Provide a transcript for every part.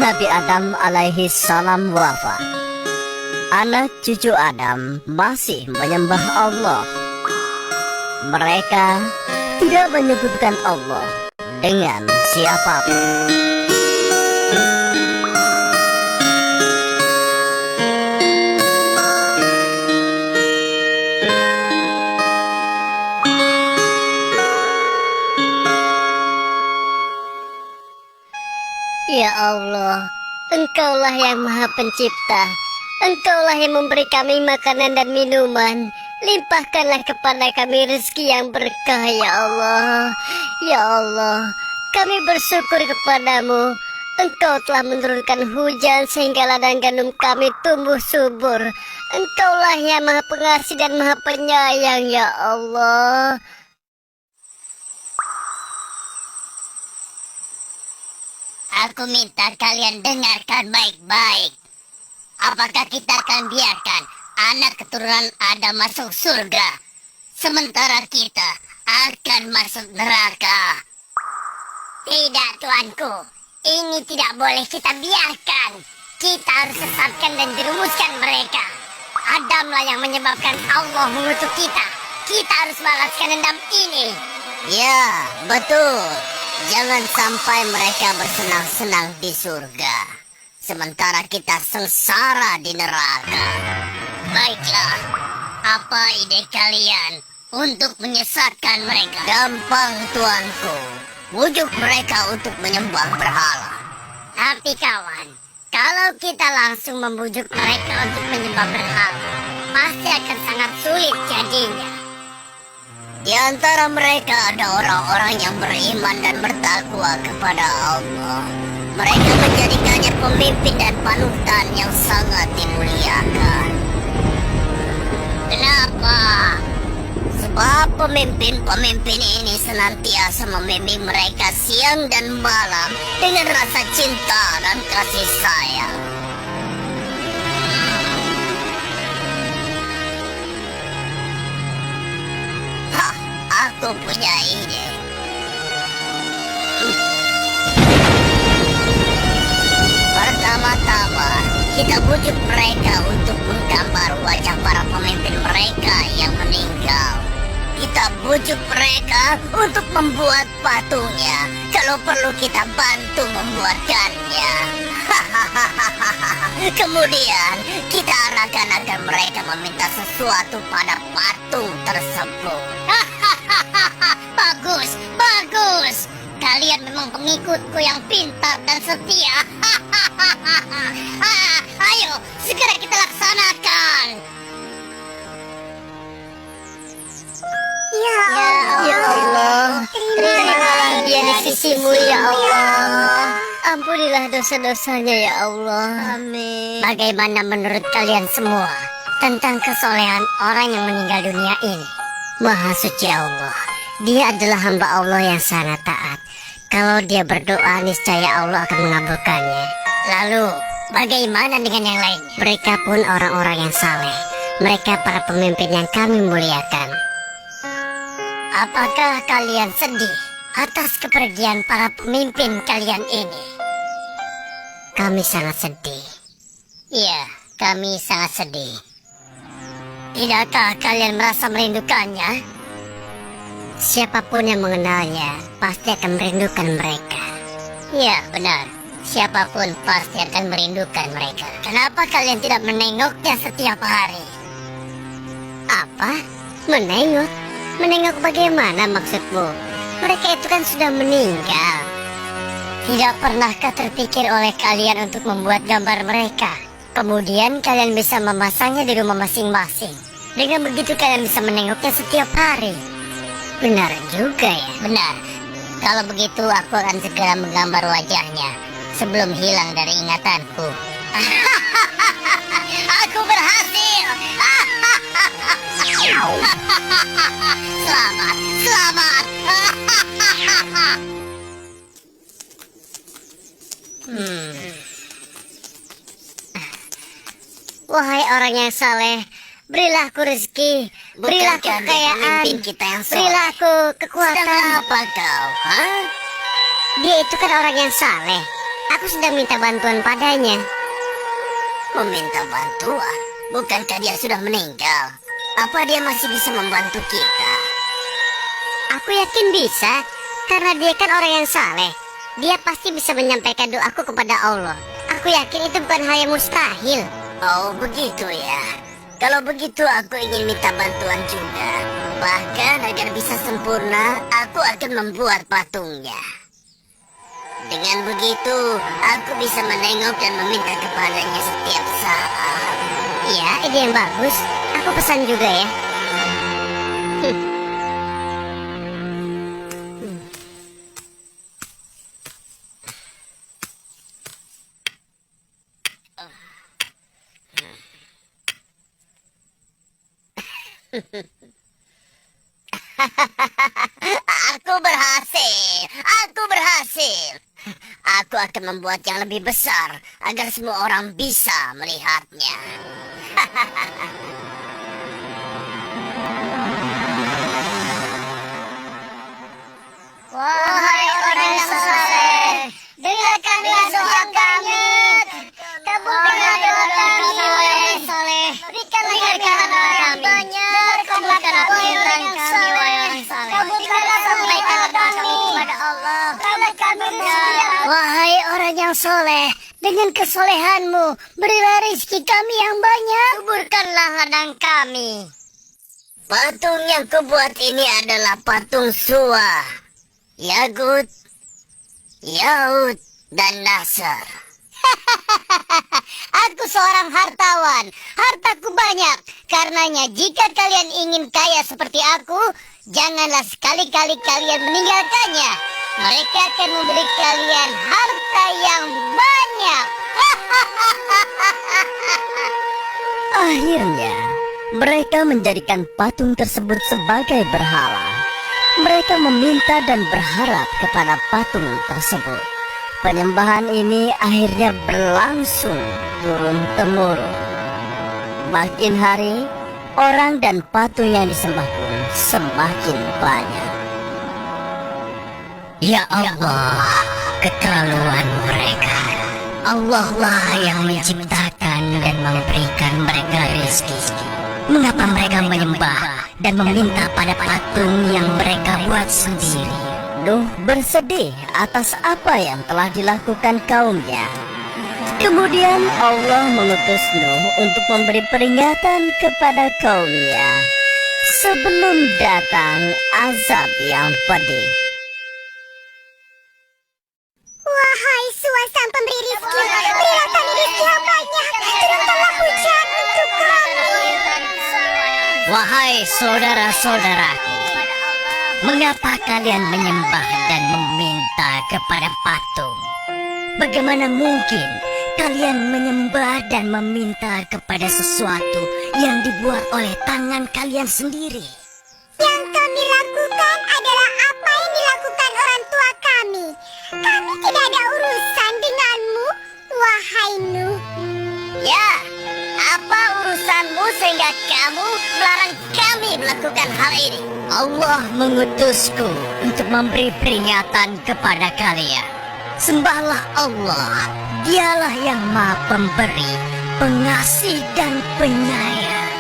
Nabi Adam alaihi salam wafat. Anak cucu Adam masih menyembah Allah. Mereka tidak menyebutkan Allah dengan siapapun. Ya Allah, Engkaulah yang Maha Pencipta. Engkaulah yang memberi kami makanan dan minuman. Limpahkanlah kepada kami rezeki yang berkah, ya Allah. Ya Allah, kami bersyukur kepadamu. Engkau telah menurunkan hujan sehingga ladang gandum kami tumbuh subur. Engkaulah yang Maha Pengasih dan Maha Penyayang, ya Allah. Aku minta kalian dengarkan baik-baik. Apakah kita akan biarkan anak keturunan Adam masuk surga, sementara kita akan masuk neraka? Tidak, tuanku. Ini tidak boleh kita biarkan. Kita harus sesatkan dan jerumuskan mereka. Adamlah yang menyebabkan Allah mengutuk kita. Kita harus balaskan dendam ini. Ya, betul. Jangan sampai mereka bersenang-senang di surga, sementara kita sengsara di neraka. Baiklah, apa ide kalian untuk menyesatkan mereka? Gampang, tuanku. Bujuk mereka untuk menyembah berhala. Tapi kawan, kalau kita langsung membujuk mereka untuk menyembah berhala, pasti akan sangat sulit jadinya. Di antara mereka ada orang-orang yang beriman dan bertakwa kepada Allah. Mereka menjadikannya pemimpin dan panutan yang sangat dimuliakan. Kenapa? Sebab pemimpin-pemimpin ini senantiasa membimbing mereka siang dan malam dengan rasa cinta dan kasih sayang. Aku punya ide. Pertama-tama, kita bujuk mereka untuk menggambar wajah para pemimpin mereka yang meninggal. Kita bujuk mereka untuk membuat patungnya. Kalau perlu kita bantu membuatkannya. Kemudian kita arahkan agar mereka meminta sesuatu pada patung tersebut. Bagus, bagus. Kalian memang pengikutku yang pintar dan setia. Ayo, segera kita laksanakan. Ya Allah, terimalah dia di sisimu, ya Allah. Ampunilah dosa-dosanya, ya Allah. Amin. Bagaimana menurut kalian semua tentang kesolehan orang yang meninggal dunia ini? Maha suci Allah, dia adalah hamba Allah yang sangat taat. Kalau dia berdoa, niscaya Allah akan mengabulkannya. Lalu, bagaimana dengan yang lainnya? Mereka pun orang-orang yang saleh. Mereka para pemimpin yang kami muliakan. Apakah kalian sedih atas kepergian para pemimpin kalian ini? Kami sangat sedih. Iya, kami sangat sedih. Tidakkah kalian merasa merindukannya? Siapapun yang mengenalnya pasti akan merindukan mereka. Ya, benar. Siapapun pasti akan merindukan mereka. Kenapa kalian tidak menengoknya setiap hari? Apa? Menengok? Menengok bagaimana maksudmu? Mereka itu kan sudah meninggal. Tidak pernahkah terpikir oleh kalian untuk membuat gambar mereka? Kemudian kalian bisa memasangnya di rumah masing-masing. Dengan begitu kalian bisa menengoknya setiap hari. Benar juga ya? Benar. Kalau begitu aku akan segera menggambar wajahnya sebelum hilang dari ingatanku. Aku berhasil. Selamat, selamat. Wahai orang yang saleh, berilah aku rezeki, berilah aku kekayaan, berilah aku kekuatan. Apa kau? Dia itu kan orang yang saleh. Aku sedang minta bantuan padanya. Meminta bantuan? Bukankah dia sudah meninggal? Apa dia masih bisa membantu kita? Aku yakin bisa, karena dia kan orang yang saleh. Dia pasti bisa menyampaikan doaku kepada Allah. Aku yakin itu bukan hal yang mustahil. Oh, begitu ya. Kalau begitu aku ingin minta bantuan juga. Bahkan agar bisa sempurna, aku akan membuat patungnya. Dengan begitu, aku bisa menengok dan meminta kepadanya setiap saat. Ya, ide yang bagus. Aku pesan juga ya. Aku berhasil. Aku berhasil. Aku akan membuat yang lebih besar agar semua orang bisa melihatnya. Wahai orang yang saleh, dengarkanlah doa kami. Kabulkanlah doa kami, wahai saleh. Berikanlah doa kami banyak. Kabulkanlah permintaan kami, wahai saleh. Kabulkanlah sampaikan doa kami kepada Allah. Wahai orang yang soleh, dengan kesolehanmu, berilah rezeki kami yang banyak. Kuburkanlah ladang kami. Patung yang kubuat ini adalah patung Suwa, Yagut, Yaud, dan Nasr. Aku seorang hartawan. Hartaku banyak. Karenanya jika kalian ingin kaya seperti aku, janganlah sekali-kali kalian meninggalkannya. Mereka akan memberi kalian harta yang banyak. Akhirnya, mereka menjadikan patung tersebut sebagai berhala. Mereka meminta dan berharap kepada patung tersebut. Penyembahan ini akhirnya berlangsung turun-temurun. Makin hari, orang dan patung yang disembah pun semakin banyak. Ya Allah, keterlaluan mereka. Allah lah yang menciptakan dan memberikan mereka rezeki. Mengapa mereka menyembah dan meminta pada patung yang mereka buat sendiri? Nuh bersedih atas apa yang telah dilakukan kaumnya. Kemudian Allah mengutus Nuh untuk memberi peringatan kepada kaumnya sebelum datang azab yang pedih. Wahai Suwa sang pemberi rizki, berilah kami rizki yang banyak. Turunkanlah hujan untuk kami. Wahai saudara-saudaraku, mengapa kalian menyembah dan meminta kepada patung? Bagaimana mungkin kalian menyembah dan meminta kepada sesuatu yang dibuat oleh tangan kalian sendiri? Yang kami lakukan adalah apa yang dilakukan orang tua kami. Kami tidak ada urusan denganmu, wahai Nuh. Ya, apa urusanmu sehingga kamu melarang kami melakukan hal ini? Allah mengutusku untuk memberi peringatan kepada kalian. Sembahlah Allah, dialah yang maha pemberi, pengasih dan penyayang.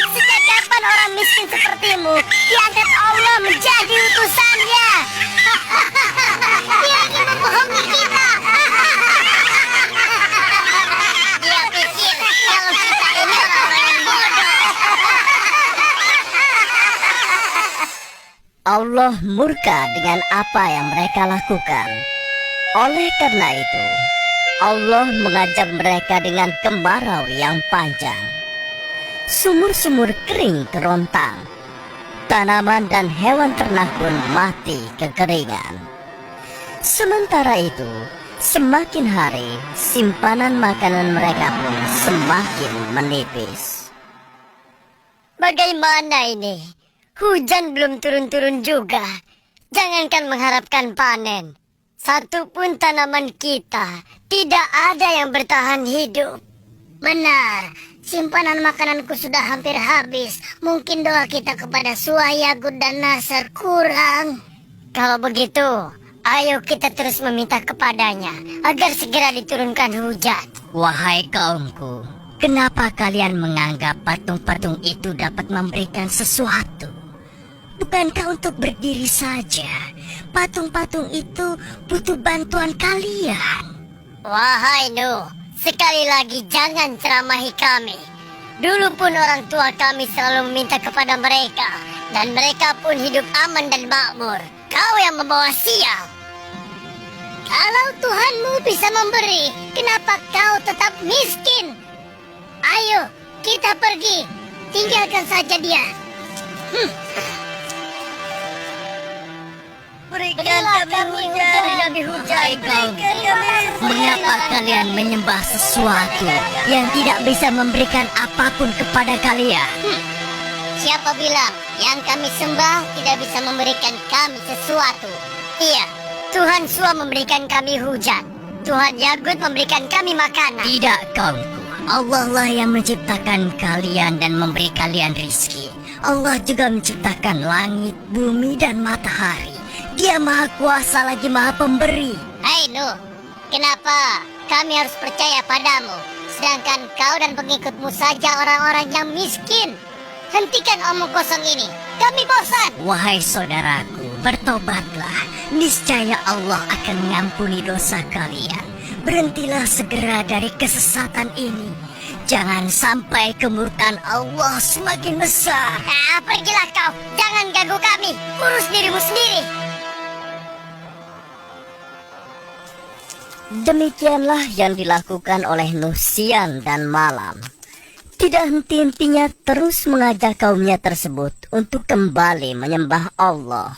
Sejak kapan orang miskin sepertimu diangkat Allah menjadi utusannya? Dia ingin membohongi kita. Dia pikir kalau kita ini orang yang bodoh. Allah murka dengan apa yang mereka lakukan. Oleh karena itu, Allah mengajak mereka dengan kemarau yang panjang. Sumur-sumur kering kerontang. Tanaman dan hewan ternak pun mati kekeringan. Sementara itu, semakin hari, simpanan makanan mereka pun semakin menipis. Bagaimana ini? Hujan belum turun-turun juga. Jangankan mengharapkan panen. Satupun tanaman kita tidak ada yang bertahan hidup. Benar, simpanan makananku sudah hampir habis. Mungkin doa kita kepada Suwa, Yagut, dan Nasr kurang. Kalau begitu, Ayo kita terus meminta kepadanya agar segera diturunkan hujan. Wahai kaumku, kenapa kalian menganggap patung-patung itu dapat memberikan sesuatu? Bukankah untuk berdiri saja, patung-patung itu butuh bantuan kalian? Wahai Nuh, sekali lagi jangan ceramahi kami. Dulu pun orang tua kami selalu meminta kepada mereka, dan mereka pun hidup aman dan makmur. Kau yang membawa sial. Kalau Tuhanmu bisa memberi, kenapa kau tetap miskin? Ayo, kita pergi. Tinggalkan saja dia. Berikan kami hujan. Mengapa kalian menyembah sesuatu yang tidak bisa memberikan apapun kepada kalian? Siapa bilang yang kami sembah tidak bisa memberikan kami sesuatu? Iya, Tuhan Sua memberikan kami hujan. Tuhan Yagut memberikan kami makanan. Tidak, kaumku. Allah lah yang menciptakan kalian dan memberi kalian rizki. Allah juga menciptakan langit, bumi, dan matahari. Dia maha kuasa lagi maha pemberi. Hai Nuh, kenapa kami harus percaya padamu? Sedangkan kau dan pengikutmu saja orang-orang yang miskin. Hentikan omong kosong ini, kami bosan. Wahai saudaraku, bertobatlah. Niscaya Allah akan mengampuni dosa kalian. Berhentilah segera dari kesesatan ini. Jangan sampai kemurkaan Allah semakin besar. Pergilah kau, jangan ganggu kami. Urus dirimu sendiri. Demikianlah yang dilakukan oleh Nuh siang dan malam. Tidak henti-hentinya terus mengajak kaumnya tersebut untuk kembali menyembah Allah.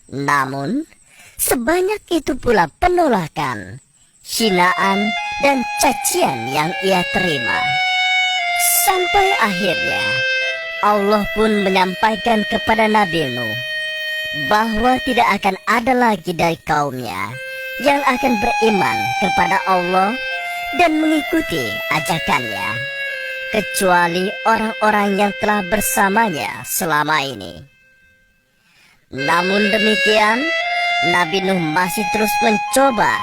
Namun, sebanyak itu pula penolakan, hinaan, dan cacian yang ia terima. Sampai akhirnya, Allah pun menyampaikan kepada Nabi Nuh bahwa tidak akan ada lagi dari kaumnya yang akan beriman kepada Allah dan mengikuti ajakannya, kecuali orang-orang yang telah bersamanya selama ini. Namun demikian, Nabi Nuh masih terus mencoba